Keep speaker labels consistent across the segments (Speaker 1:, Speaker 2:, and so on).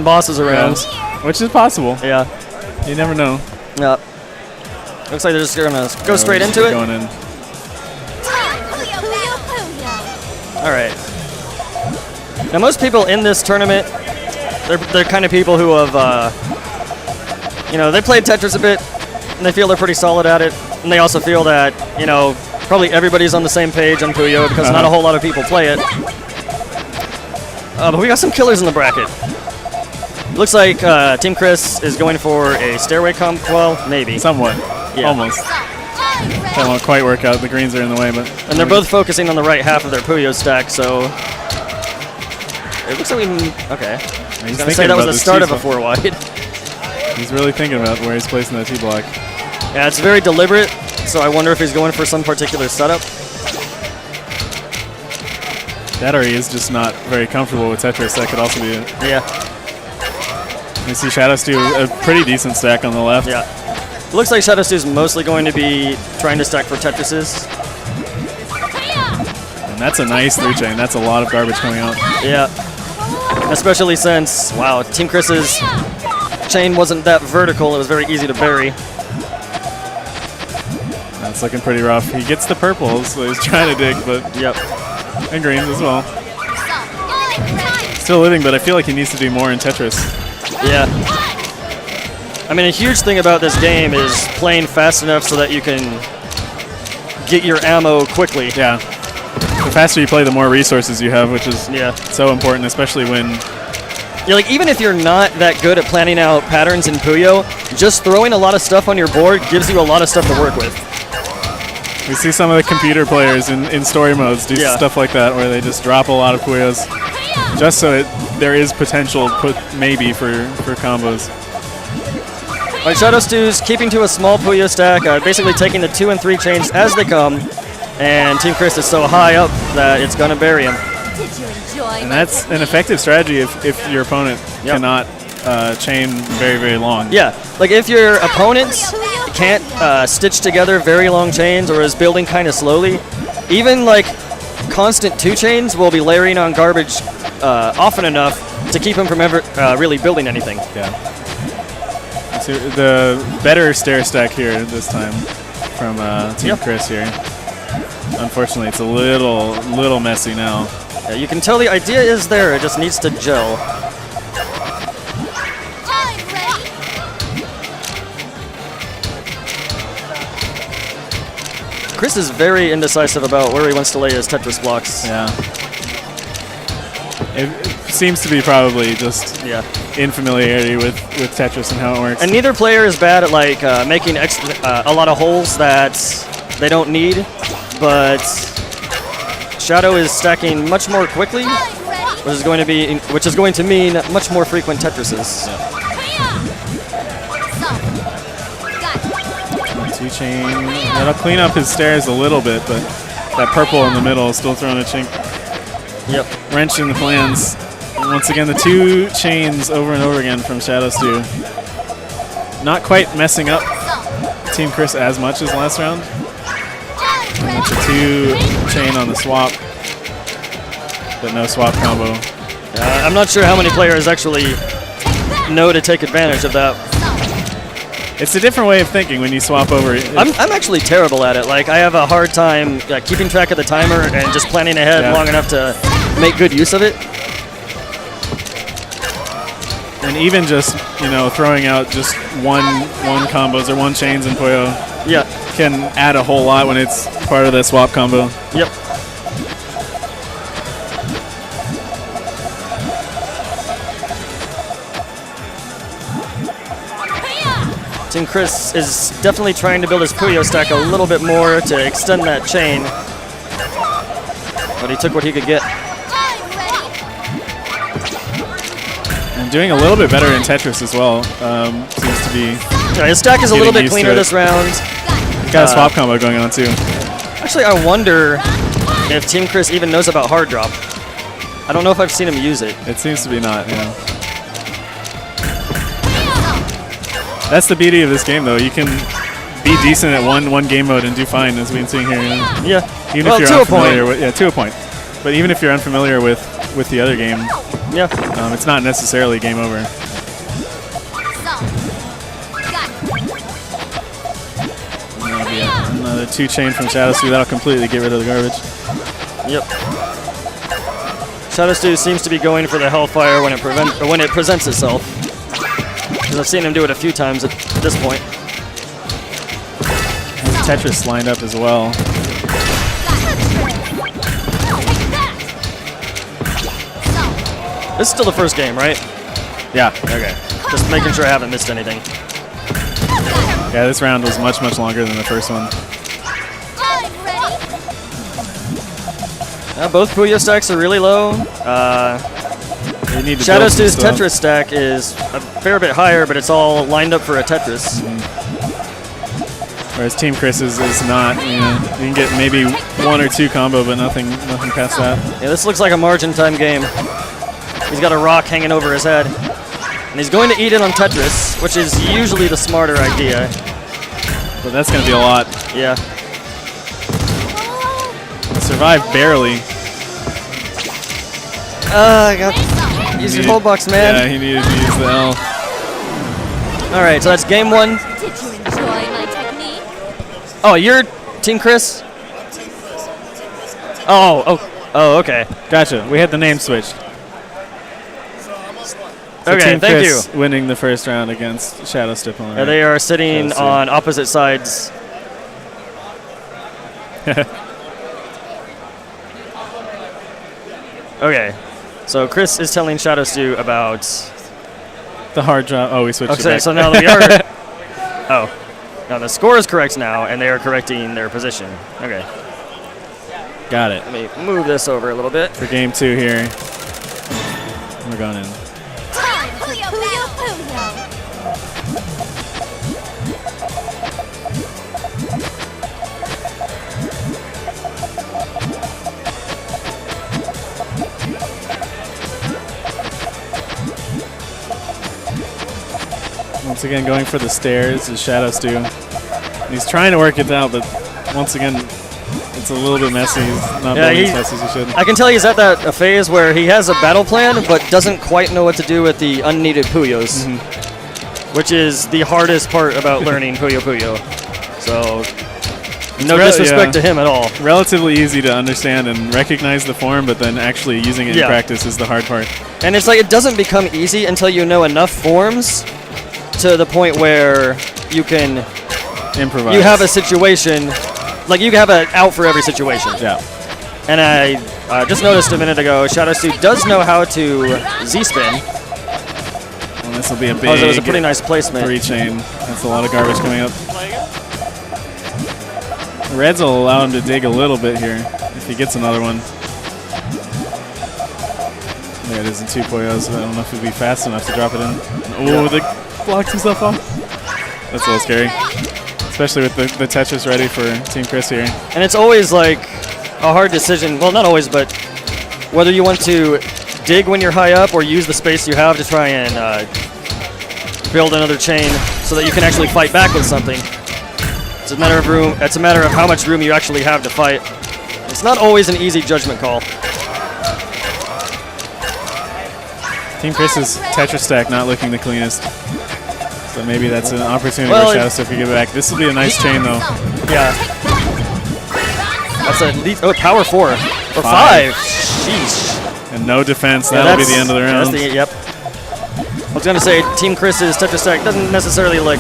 Speaker 1: bosses around.
Speaker 2: Which is possible.
Speaker 1: Yeah.
Speaker 2: You never know.
Speaker 1: Yeah. Looks like they're just gonna go straight into it.
Speaker 2: Going in.
Speaker 1: All right. Now most people in this tournament, they're kind of people who have, they played Tetris a bit, and they feel they're pretty solid at it, and they also feel that, probably everybody's on the same page on Puyo because not a whole lot of people play it. But we got some killers in the bracket. Looks like Team Chris is going for a stairway comp. Well, maybe.
Speaker 2: Somewhat. Yeah. Almost. That won't quite work out. The greens are in the way, but.
Speaker 1: And they're both focusing on the right half of their Puyo stack, so. It looks like we can. Okay. I was going to say that was the start of a 4 wide.
Speaker 2: He's really thinking about where he's placing that T block.
Speaker 1: Yeah, it's very deliberate, so I wonder if he's going for some particular setup.
Speaker 2: That or he is just not very comfortable with Tetris. That could also be it.
Speaker 1: Yeah.
Speaker 2: You see Shadowstew, a pretty decent stack on the left.
Speaker 1: Yeah. It looks like Shadowstew is mostly going to be trying to stack for Tetrises.
Speaker 2: And that's a nice 3-chain. That's a lot of garbage coming out.
Speaker 1: Yeah. Especially since, wow, Team Chris's chain wasn't that vertical. It was very easy to bury.
Speaker 2: That's looking pretty rough. He gets the purples, so he's trying to dig, but...
Speaker 1: Yep.
Speaker 2: And greens as well. Still living, but I feel like he needs to do more in Tetris.
Speaker 1: Yeah. I mean, a huge thing about this game is playing fast enough so that you can get your ammo quickly.
Speaker 2: Yeah. The faster you play, the more resources you have, which is so important, especially when...
Speaker 1: Yeah, like, even if you're not that good at planning out patterns in Puyo, just throwing a lot of stuff on your board gives you a lot of stuff to work with.
Speaker 2: We see some of the computer players in story modes do stuff like that, where they just drop a lot of Puyos, just so there is potential, maybe, for combos.
Speaker 1: Like Shadowstew's keeping to a small Puyo stack, basically taking the 2 and 3 chains as they come, and Team Chris is so high up that it's going to bury him.
Speaker 2: And that's an effective strategy if your opponent cannot chain very, very long.
Speaker 1: Yeah, like if your opponent can't stitch together very long chains or is building kind of slowly, even like constant 2 chains will be layering on garbage often enough to keep him from ever really building anything.
Speaker 2: Yeah. So the better stair stack here this time from Team Chris here. Unfortunately, it's a little messy now.
Speaker 1: Yeah, you can tell the idea is there, it just needs to gel. Chris is very indecisive about where he wants to lay his Tetris blocks.
Speaker 2: Yeah. It seems to be probably just infamiliarity with Tetris and how it works.
Speaker 1: And neither player is bad at like making a lot of holes that they don't need, but Shadow is stacking much more quickly, which is going to mean much more frequent Tetrises.
Speaker 2: Yeah. 2-chain. That'll clean up his stairs a little bit, but that purple in the middle is still throwing a chink.
Speaker 1: Yep.
Speaker 2: Wrench in the plans. And once again, the 2 chains over and over again from Shadowstew. Not quite messing up Team Chris as much as last round. And it's a 2-chain on the swap, but no swap combo.
Speaker 1: I'm not sure how many players actually know to take advantage of that.
Speaker 2: It's a different way of thinking when you swap over.
Speaker 1: I'm actually terrible at it. Like, I have a hard time keeping track of the timer and just planning ahead long enough to make good use of it.
Speaker 2: And even just, throwing out just one combos or 1 chains in Puyo can add a whole lot when it's part of the swap combo.
Speaker 1: Yep. Team Chris is definitely trying to build his Puyo stack a little bit more to extend that chain, but he took what he could get.
Speaker 2: And doing a little bit better in Tetris as well. Seems to be.
Speaker 1: Yeah, his stack is a little bit cleaner this round.
Speaker 2: Got a swap combo going on too.
Speaker 1: Actually, I wonder if Team Chris even knows about hard drop. I don't know if I've seen him use it.
Speaker 2: It seems to be not. That's the beauty of this game, though. You can be decent at one game mode and do fine, as we've been seeing here.
Speaker 1: Yeah.
Speaker 2: Even if you're unfamiliar with, to a point. But even if you're unfamiliar with the other game,
Speaker 1: Yeah.
Speaker 2: It's not necessarily game over. And that'll be another 2-chain from Shadowstew. That'll completely get rid of the garbage.
Speaker 1: Yep. Shadowstew seems to be going for the Hellfire when it presents itself. Because I've seen him do it a few times at this point.
Speaker 2: Has Tetris lined up as well.
Speaker 1: This is still the first game, right?
Speaker 2: Yeah.
Speaker 1: Okay. Just making sure I haven't missed anything.
Speaker 2: Yeah, this round was much, much longer than the first one.
Speaker 1: Both Puyo stacks are really low. Shadowstew's Tetris stack is a fair bit higher, but it's all lined up for a Tetris.
Speaker 2: Whereas Team Chris is not. You know, you can get maybe 1 or 2 combo, but nothing past that.
Speaker 1: Yeah, this looks like a margin time game. He's got a rock hanging over his head. And he's going to eat it on Tetris, which is usually the smarter idea.
Speaker 2: But that's going to be a lot.
Speaker 1: Yeah.
Speaker 2: Survived barely.
Speaker 1: Use your hold box, man.
Speaker 2: Yeah, he needed to use the L.
Speaker 1: Alright, so that's game 1.
Speaker 3: Did you enjoy my technique?
Speaker 1: Oh, you're Team Chris? Oh, okay.
Speaker 2: Gotcha. We had the name switched. So
Speaker 1: Okay,
Speaker 2: Team
Speaker 1: thank
Speaker 2: Chris
Speaker 1: you.
Speaker 2: winning the first round against Shadowstew.
Speaker 1: Yeah, they are sitting on opposite sides. Okay, so Chris is telling Shadowstew about
Speaker 2: the hard drop. Oh, we switched it
Speaker 1: okay,
Speaker 2: back.
Speaker 1: so now we are. Now the score is correct now, and they are correcting their position. Okay,
Speaker 2: Got it.
Speaker 1: let me move this over a little bit.
Speaker 2: For game 2 here. We're going in.
Speaker 3: Time for Puyo Puyo.
Speaker 2: Once again, going for the stairs is Shadowstew. He's trying to work it out, but once again, it's a little bit messy. He's not building as fast as he should.
Speaker 1: I can tell he's at a phase where he has a battle plan, but doesn't quite know what to do with the unneeded Puyos, which is the hardest part about learning Puyo Puyo. So, no disrespect to him at all.
Speaker 2: Relatively easy to understand and recognize the form, but then actually using it in practice is the hard part.
Speaker 1: And it's like it doesn't become easy until you know enough forms to the point where you can
Speaker 2: improvise.
Speaker 1: You have a situation, like you have an out for every situation.
Speaker 2: Yeah.
Speaker 1: And I just noticed a minute ago, Shadowstew does know how to Z-spin.
Speaker 2: And this will be a big.
Speaker 1: Oh, that was a pretty nice placement.
Speaker 2: 3-chain. That's a lot of garbage coming up. Reds will allow him to dig a little bit here if he gets another one. There it is in 2 Puyos. I don't know if he'd be fast enough to drop it in. Oh, they blocked himself off. That's a little scary. Especially with the Tetris ready for Team Chris here.
Speaker 1: And it's always like a hard decision. Well, not always, but whether you want to dig when you're high up or use the space you have to try and build another chain so that you can actually fight back with something. It's a matter of room. It's a matter of how much room you actually have to fight. It's not always an easy judgment call.
Speaker 2: Team Chris's Tetris stack not looking the cleanest. So maybe that's an opportunity
Speaker 1: Well,
Speaker 2: for Shadowstew to get back. This will be a nice chain though.
Speaker 1: Yeah. That's a power 4 or 5. Sheesh.
Speaker 2: And no defense. That'll be the end of the round.
Speaker 1: Yep. I was gonna say Team Chris's Tetris stack doesn't necessarily like.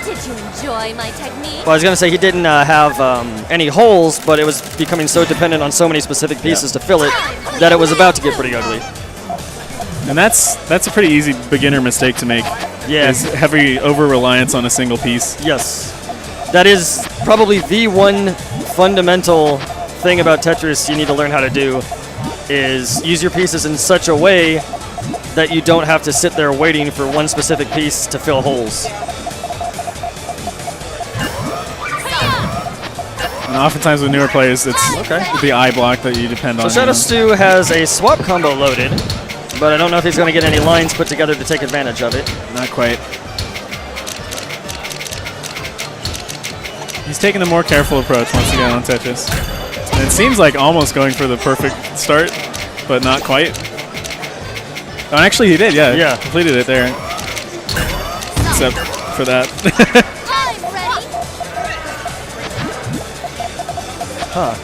Speaker 3: Did you enjoy my technique?
Speaker 1: Well, I was gonna say he didn't have any holes, but it was becoming so dependent on so many specific pieces to fill it that it was about to get pretty ugly.
Speaker 2: And that's a pretty easy beginner mistake to make.
Speaker 1: Yeah.
Speaker 2: Is heavy over-reliance on a single piece.
Speaker 1: Yes. That is probably the one fundamental thing about Tetris you need to learn how to do is use your pieces in such a way that you don't have to sit there waiting for one specific piece to fill holes.
Speaker 2: And oftentimes with newer players, it's the eye block that you depend on.
Speaker 1: So Shadowstew has a swap combo loaded, but I don't know if he's going to get any lines put together to take advantage of it.
Speaker 2: Not quite. He's taking a more careful approach once again on Tetris. And it seems like almost going for the perfect start, but not quite. Oh, actually, he did. Yeah.
Speaker 1: Yeah.
Speaker 2: Completed it there. Except for that.
Speaker 3: I'm ready.
Speaker 1: Huh.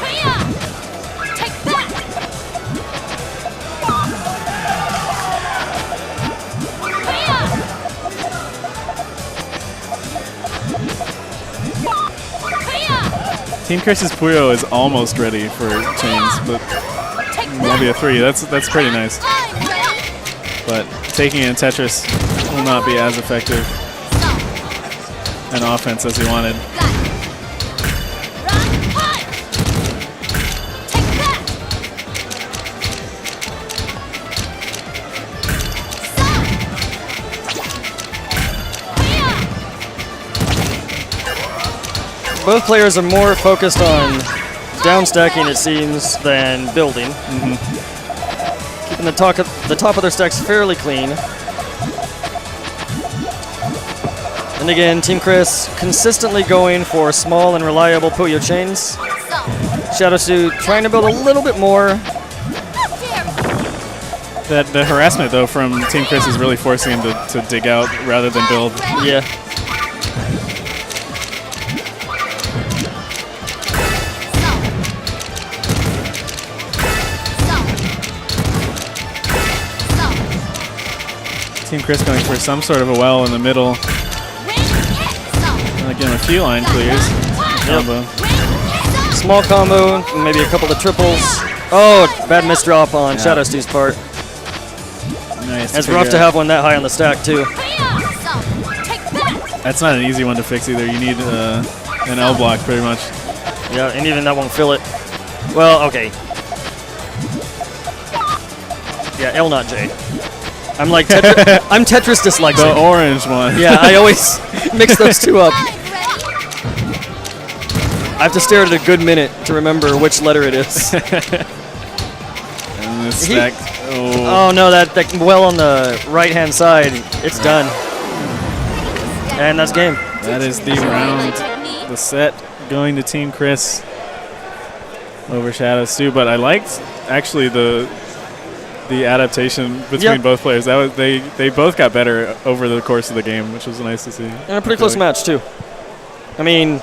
Speaker 3: Hiya! Take that. Hiya! Hiya!
Speaker 2: Team Chris's Puyo is almost ready for chains, but
Speaker 3: Take
Speaker 2: maybe a
Speaker 3: that.
Speaker 2: 3. That's pretty nice.
Speaker 3: I'm ready.
Speaker 2: But taking it in Tetris will not be as effective
Speaker 3: So,
Speaker 2: an offense as he wanted.
Speaker 3: got it. Run, high. Take that. So. Hiya!
Speaker 1: Both players are more focused on downstacking, it seems, than building. Keeping the top of their stacks fairly clean. And again, Team Chris consistently going for small and reliable Puyo chains.
Speaker 3: So,
Speaker 1: Shadowstew trying to build a little bit more.
Speaker 3: how dare you?
Speaker 2: The harassment, though, from Team Chris is really forcing him to dig out rather than build.
Speaker 1: Yeah.
Speaker 2: Team Chris going for some sort of a well in the middle. And again, a few line clears. Combo.
Speaker 1: Small combo, maybe a couple of triples. Oh, bad misdrop on Shadowstew's part.
Speaker 2: Nice.
Speaker 1: It's rough to have one that high on the stack, too.
Speaker 2: That's not an easy one to fix either. You need an L block, pretty much.
Speaker 1: Yeah, and even that won't fill it. Well, okay. Yeah, L, not J. I'm like I'm Tetris dyslexic.
Speaker 2: The orange one.
Speaker 1: Yeah, I always mix those two up. I have to stare at it a good minute to remember which letter it is.
Speaker 2: And this stack.
Speaker 1: Oh no, that well on the right-hand side, it's done. And that's game.
Speaker 2: That is the round, the set going to Team Chris over Shadowstew. But I liked actually the adaptation between both players. That was they both got better over the course of the game, which was nice to see.
Speaker 1: And a pretty close match too. I mean,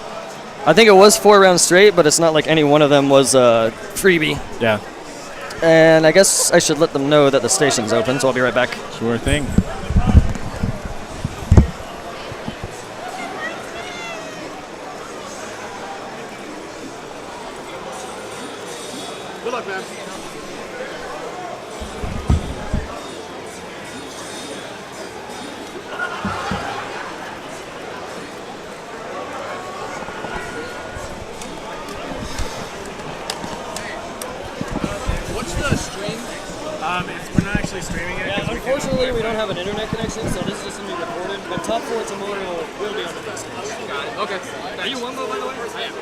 Speaker 1: I think it was 4 rounds straight, but it's not like any one of them was a freebie.
Speaker 2: Yeah.
Speaker 1: And I guess I should let them know that the station's open, so I'll be right back.
Speaker 2: Sure thing.
Speaker 4: Good luck, man. What's the stream?
Speaker 2: We're not actually streaming it.
Speaker 1: Yeah, unfortunately, we don't have an internet connection, so this is just going to be recorded. But Top 4 tomorrow will be on the next stage.
Speaker 4: Got it. Okay.
Speaker 1: Are you Wumbo, by the way? I am.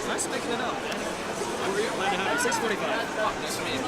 Speaker 1: Nice picking it up. Where were you? 6:45.
Speaker 4: Nice to meet you.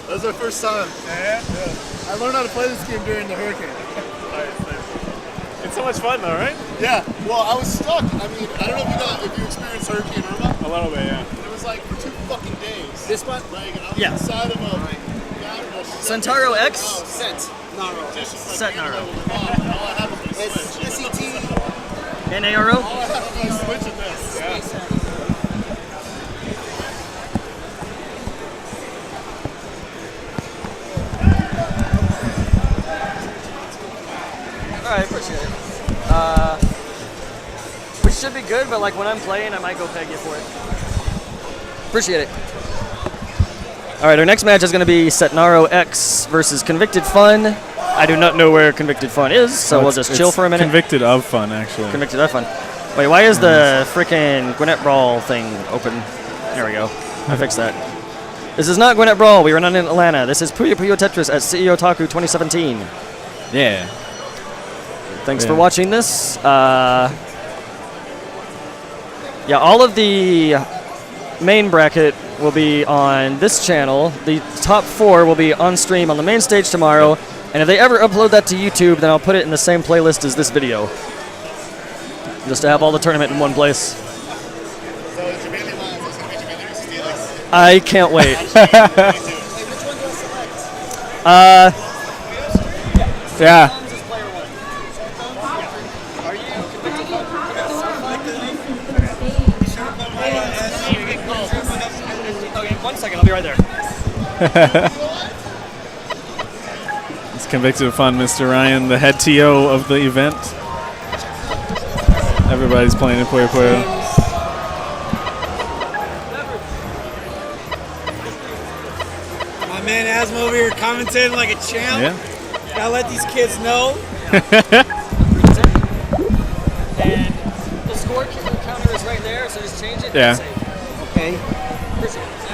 Speaker 4: That was our first time.
Speaker 5: Yeah.
Speaker 4: I learned how to play this game during the hurricane.
Speaker 5: It's so much fun though, right?
Speaker 4: Yeah. Well, I was stuck. I mean, I don't know if you experienced Hurricane Irma.
Speaker 5: A little bit, yeah.
Speaker 4: It was like for 2 fucking days.
Speaker 1: This one?
Speaker 4: Like, I was
Speaker 1: Yeah.
Speaker 4: inside of a...
Speaker 1: Centauro X?
Speaker 4: Set. Naro.
Speaker 1: Set Naro.
Speaker 4: All I had was my Switch. SET.
Speaker 1: NARO?
Speaker 4: All I had was my Switch and this. Yeah.
Speaker 1: Alright, appreciate it. Which should be good, but like when I'm playing, I might go peg you for it. Appreciate it. Alright, our next match is going to be Setnaro X versus Convicted Fun. I do not know where Convicted Fun is, so we'll just chill for a minute.
Speaker 2: Convicted of Fun, actually.
Speaker 1: Convicted of Fun. Wait, why is the freaking Gwinnett Brawl thing open? There we go. I fixed that. This is not Gwinnett Brawl. We are not in Atlanta. This is Puyo Puyo Tetris at CEOtaku 2017.
Speaker 2: Yeah.
Speaker 1: Thanks for watching this. Yeah, all of the main bracket will be on this channel. The top 4 will be on stream on the main stage tomorrow. And if they ever upload that to YouTube, then I'll put it in the same playlist as this video. Just to have all the tournament in one place. I can't wait.
Speaker 2: Yeah.
Speaker 1: Okay, 1 second, I'll be right there.
Speaker 2: It's Convicted of Fun, Mr. Ryan, the head TO of the event. Everybody's playing in Puyo Puyo.
Speaker 5: My man Asmo over here commentating like a champ.
Speaker 2: Yeah.
Speaker 5: Gotta let these kids know.
Speaker 1: And the score counter is right there, so just change it.
Speaker 2: Yeah.
Speaker 5: Okay.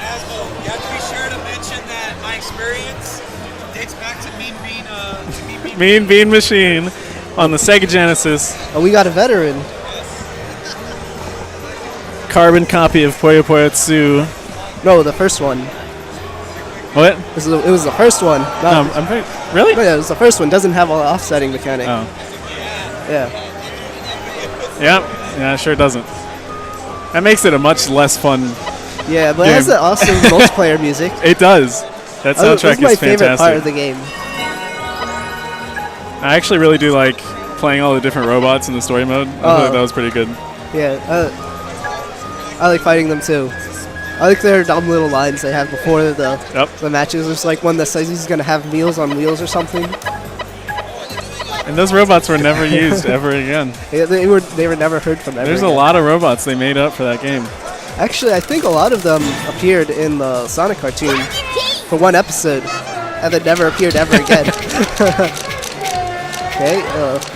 Speaker 5: Asmo, you have to be sure to mention that my experience dates back to Mean Bean.
Speaker 2: Mean Bean Machine on the Sega Genesis.
Speaker 6: Oh, we got a veteran.
Speaker 2: Carbon copy of Puyo Puyo Tsu.
Speaker 6: No, the first one.
Speaker 2: What?
Speaker 6: It was the first one. No,
Speaker 2: I'm very, really?
Speaker 6: yeah, it was the first one. Doesn't have an offsetting mechanic.
Speaker 2: Oh.
Speaker 6: Yeah.
Speaker 2: Yeah, it sure doesn't. That makes it a much less fun.
Speaker 6: Yeah, but it has
Speaker 2: game.
Speaker 6: the awesome multiplayer music.
Speaker 2: It does. That soundtrack
Speaker 6: That's my
Speaker 2: is
Speaker 6: favorite part of
Speaker 2: fantastic.
Speaker 6: the game.
Speaker 2: I actually really do like playing all the different robots in the story mode. I feel like that was pretty good.
Speaker 6: Yeah, I like fighting them too. I like their dumb little lines they have before the matches. There's like one that says he's gonna have meals on wheels or something.
Speaker 2: And those robots were never used ever again.
Speaker 6: Yeah, they were never heard from ever
Speaker 2: There's
Speaker 6: again.
Speaker 2: a lot of robots they made up for that game.
Speaker 6: Actually, I think a lot of them appeared in the Sonic cartoon for one episode, and then never appeared ever again. Okay.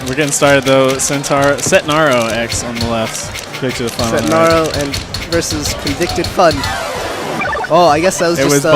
Speaker 2: We're getting started though. Setnaro X on the left. Picture the fun.
Speaker 6: Setnaro and versus Convicted Fun. Oh, I guess that was
Speaker 2: It
Speaker 6: just
Speaker 2: was